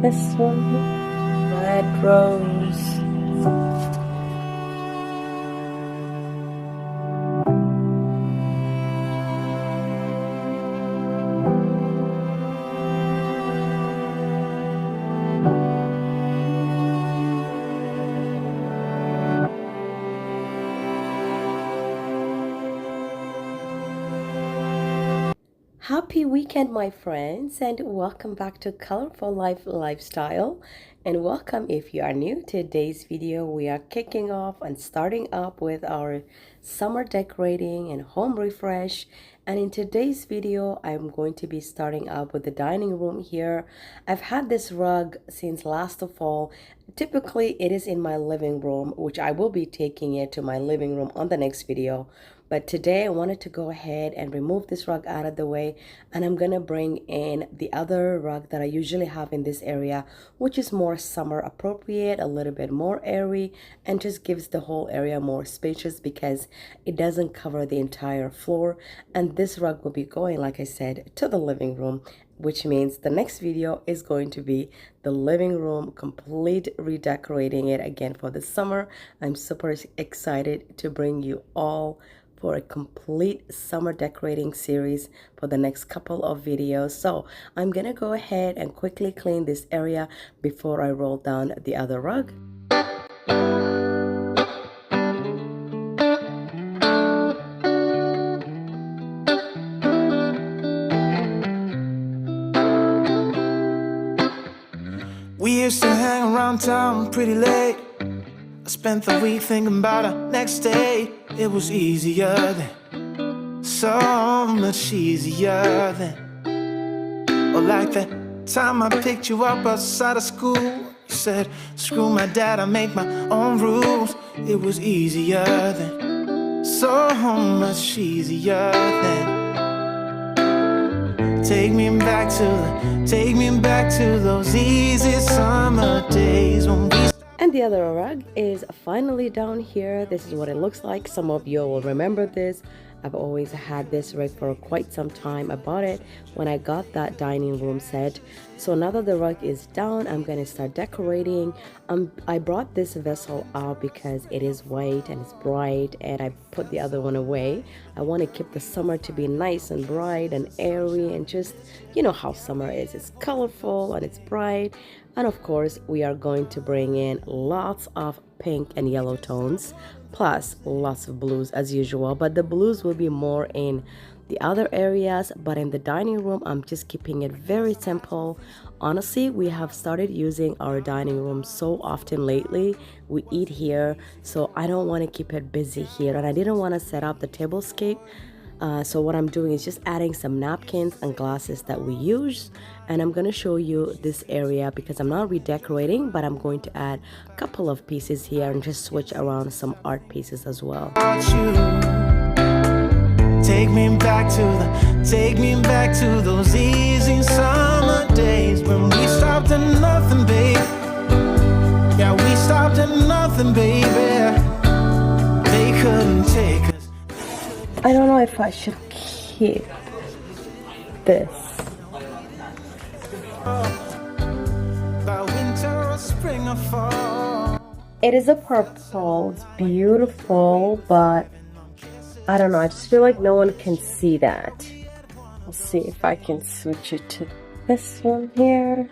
this one, red rose. Happy weekend, my friends, and welcome back to Colorful Life Lifestyle. And welcome if you are new to today's video. We are kicking off and starting up with our summer decorating and home refresh. And in today's video, I'm going to be starting up with the dining room here. I've had this rug since last of fall. Typically, it is in my living room, which I will be taking it to my living room on the next video. But today I wanted to go ahead and remove this rug out of the way, and I'm gonna bring in the other rug that I usually have in this area, which is more summer appropriate, a little bit more airy, and just gives the whole area more spacious because it doesn't cover the entire floor. And this rug will be going, like I said, to the living room, which means the next video is going to be the living room, complete redecorating it again for the summer. I'm super excited to bring you all for a complete summer decorating series for the next couple of videos. So I'm gonna go ahead and quickly clean this area before I roll down the other rug. We used to hang around town pretty late. I spent the week thinking about our next day. It was easier then, so much easier then. Or like that time I picked you up outside of school. You said, screw my dad, I make my own rules. It was easier then, so much easier then. Take me back to those easy summer days when we. And the other rug is finally down here. This is what it looks like. Some of you will remember this. I've always had this rug for quite some time. I bought it when I got that dining room set. So now that the rug is down, I'm going to start decorating. I brought this vessel out because it is white and it's bright, and I put the other one away. I want to keep the summer to be nice and bright and airy, and just, you know how summer is. It's colorful and it's bright. And of course, we are going to bring in lots of pink and yellow tones, plus lots of blues as usual. But the blues will be more in the other areas. But in the dining room, I'm just keeping it very simple. Honestly, we have started using our dining room so often lately. We eat here, so I don't want to keep it busy here. And I didn't want to set up the tablescape. So what I'm doing is just adding some napkins and glasses that we use, and I'm going to show you this area because I'm not redecorating, but I'm going to add a couple of pieces here and just switch around some art pieces as well. Take me back to those easy summer days when we stopped at nothing, babe. Yeah, we stopped at nothing, baby. They couldn't take us. I don't know if I should keep this. It is a purple, it's beautiful, but I don't know, I just feel like no one can see that. Let's see if I can switch it to this one here.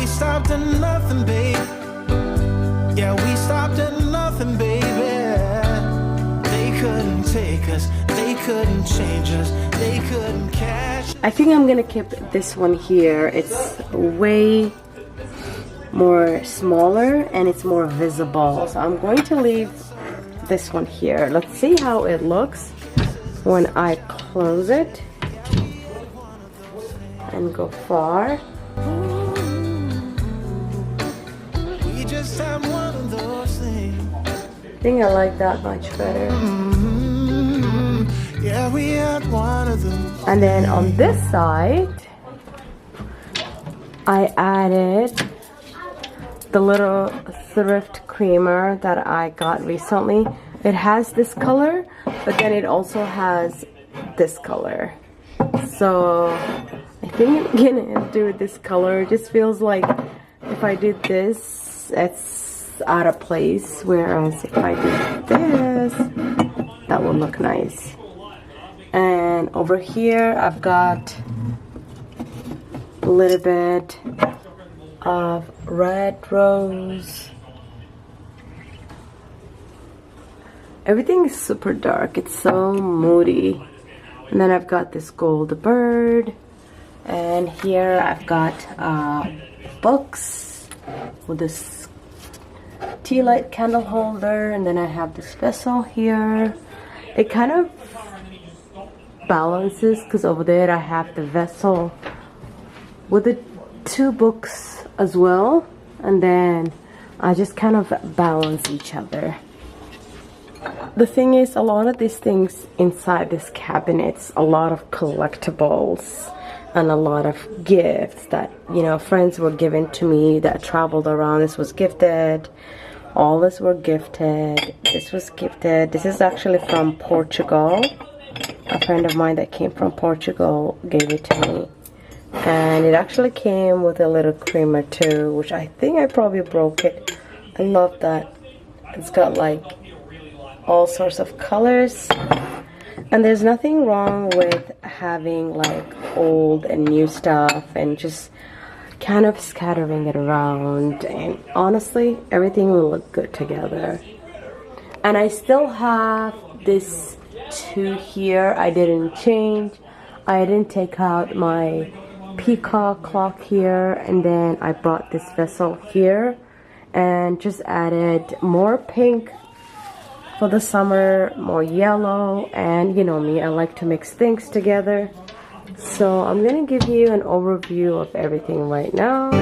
Stopped at nothing, babe. Yeah, we stopped at nothing, baby. They couldn't take us, they couldn't change us, they couldn't catch. I think I'm gonna keep this one here. It's way more smaller and it's more visible. So I'm going to leave this one here. Let's see how it looks when I close it and go far. I think I like that much better. Yeah, we had one of them. And then on this side, I added the little thrift creamer that I got recently. It has this color, but then it also has this color. So I think I'm gonna do this color. It just feels like if I did this, it's out of place. Whereas if I did this, that would look nice. And over here, I've got a little bit of red rose. Everything is super dark. It's so moody. And then I've got this gold bird. And here I've got books with this tea light candle holder. And then I have this vessel here. It kind of balances because over there I have the vessel with the two books as well. And then I just kind of balance each other. The thing is, a lot of these things inside this cabinets, a lot of collectibles and a lot of gifts that, you know, friends were given to me that traveled around. This was gifted. All this were gifted. This was gifted. This is actually from Portugal. A friend of mine that came from Portugal gave it to me. And it actually came with a little creamer too, which I think I probably broke it. I love that. It's got like all sorts of colors, and there's nothing wrong with having like old and new stuff and just kind of scattering it around, and honestly everything will look good together. And I still have this two here. I didn't change. I didn't take out my peacock clock here, and then I brought this vessel here and just added more pink for the summer, more yellow, and you know me, I like to mix things together. So I'm gonna give you an overview of everything right now.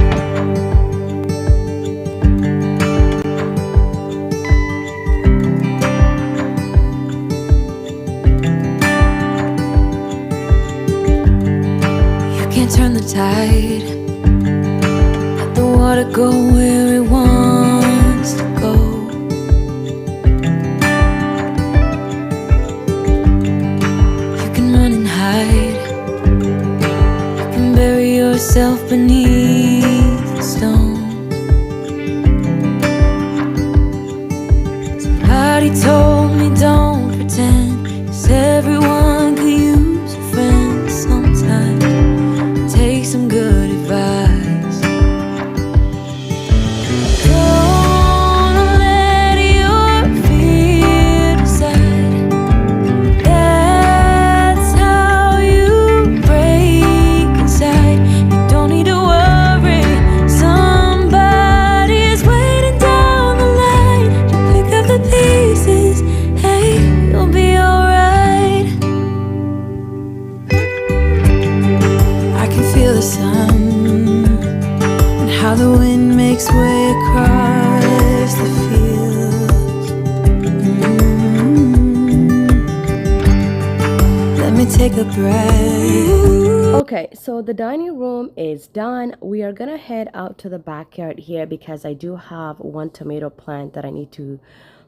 You can't turn the tide, let the water go where it wants to go. Yourself beneath the stones. Somebody told me don't pretend, 'cause everyone could use a friend sometimes. Take some good advice. Don't let your fear decide. That's how you break inside. How the wind makes way across the fields. Let me take a breath. Okay, so the dining room is done. We are gonna head out to the backyard here because I do have one tomato plant that I need to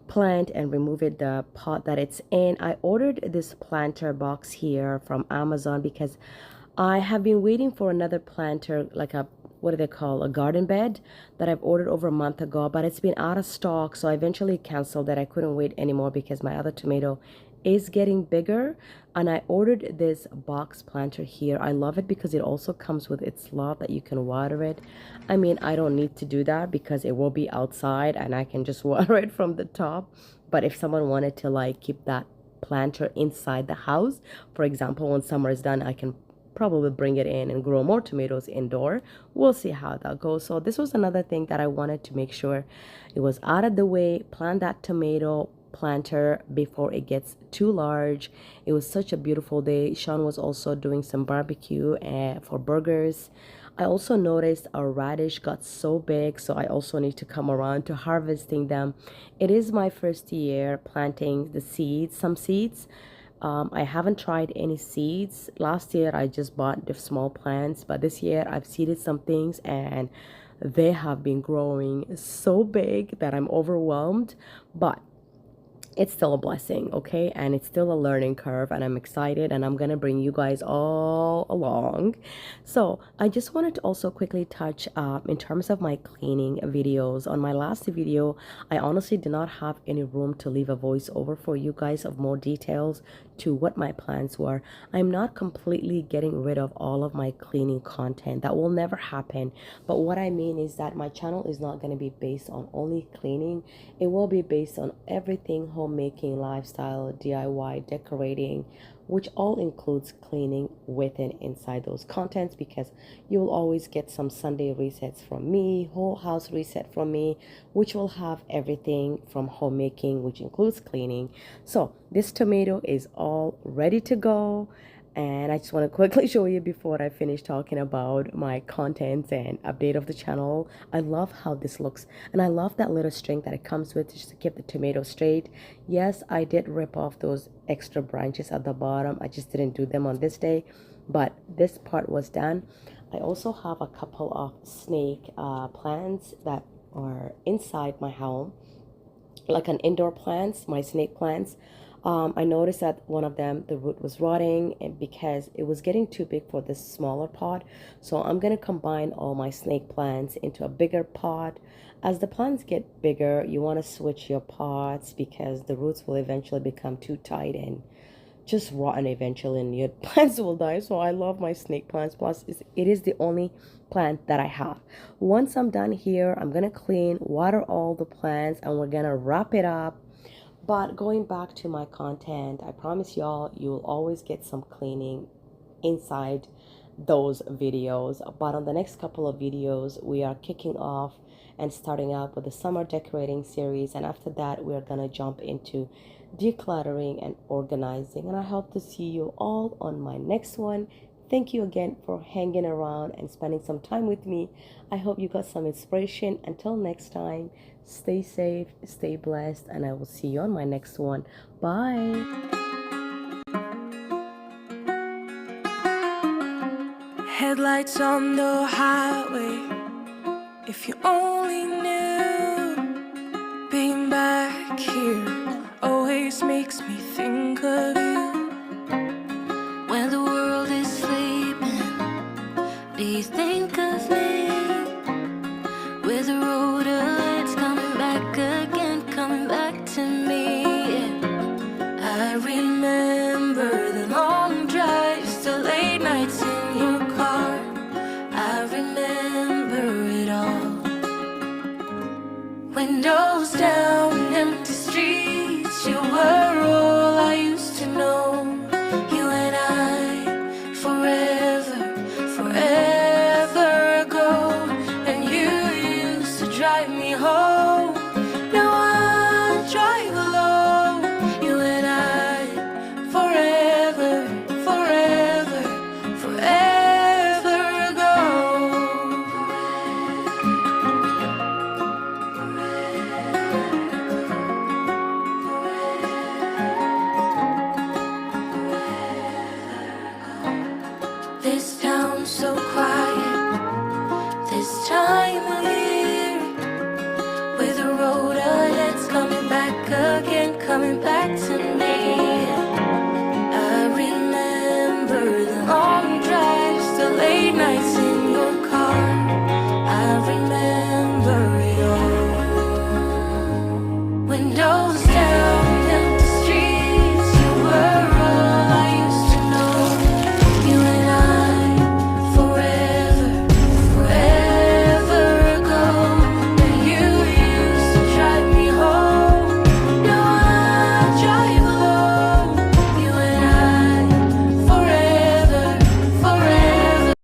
plant and remove it, the pot that it's in. I ordered this planter box here from Amazon because I have been waiting for another planter, like a, what do they call, a garden bed that I've ordered over a month ago, but it's been out of stock, so I eventually canceled that. I couldn't wait anymore because my other tomato is getting bigger, and I ordered this box planter here. I love it because it also comes with its slot that you can water it. I mean, I don't need to do that because it will be outside and I can just water it from the top, but if someone wanted to like keep that planter inside the house, for example, when summer is done, I can probably bring it in and grow more tomatoes indoor. We'll see how that goes. So this was another thing that I wanted to make sure it was out of the way, plant that tomato planter before it gets too large. It was such a beautiful day. Sean was also doing some barbecue for burgers. I also noticed our radish got so big, so I also need to come around to harvesting them. It is my first year planting the seeds, some seeds. I haven't tried any seeds. Last year I just bought the small plants, but this year I've seeded some things and they have been growing so big that I'm overwhelmed. But it's still a blessing, okay? And it's still a learning curve, and I'm excited, and I'm gonna bring you guys all along. So I just wanted to also quickly touch in terms of my cleaning videos. On my last video, I honestly did not have any room to leave a voiceover for you guys of more details to what my plans were. I'm not completely getting rid of all of my cleaning content. That will never happen. But what I mean is that my channel is not going to be based on only cleaning. It will be based on everything homemaking, lifestyle, DIY, decorating, which all includes cleaning within inside those contents, because you'll always get some Sunday resets from me, whole house reset from me, which will have everything from homemaking, which includes cleaning. So this tomato is all ready to go. And I just want to quickly show you before I finish talking about my contents and update of the channel. I love how this looks, and I love that little string that it comes with just to keep the tomato straight. Yes, I did rip off those extra branches at the bottom. I just didn't do them on this day, but this part was done. I also have a couple of snake plants that are inside my home, like an indoor plants, my snake plants. I noticed that one of them, the root was rotting, and because it was getting too big for this smaller pot. So I'm going to combine all my snake plants into a bigger pot. As the plants get bigger, you want to switch your pots because the roots will eventually become too tight and just rotten eventually, and your plants will die. So I love my snake plants. Plus, it is the only plant that I have. Once I'm done here, I'm going to clean, water all the plants, and we're going to wrap it up. But going back to my content, I promise y'all, you will always get some cleaning inside those videos. But on the next couple of videos, we are kicking off and starting out with the summer decorating series. And after that, we are going to jump into decluttering and organizing. And I hope to see you all on my next one. Thank you again for hanging around and spending some time with me. I hope you got some inspiration. Until next time, stay safe, stay blessed, and I will see you on my next one. Bye. Headlights on the highway. If you only knew, being back here always makes me think of you. When the world is sleeping, do you think of me? With the road ahead's coming back again, coming back to me. I remember the long drives, the late nights in your car. I remember it all. Windows down, empty streets, you were all I used to know. You and I, forever, forever ago. And you used to drive me home.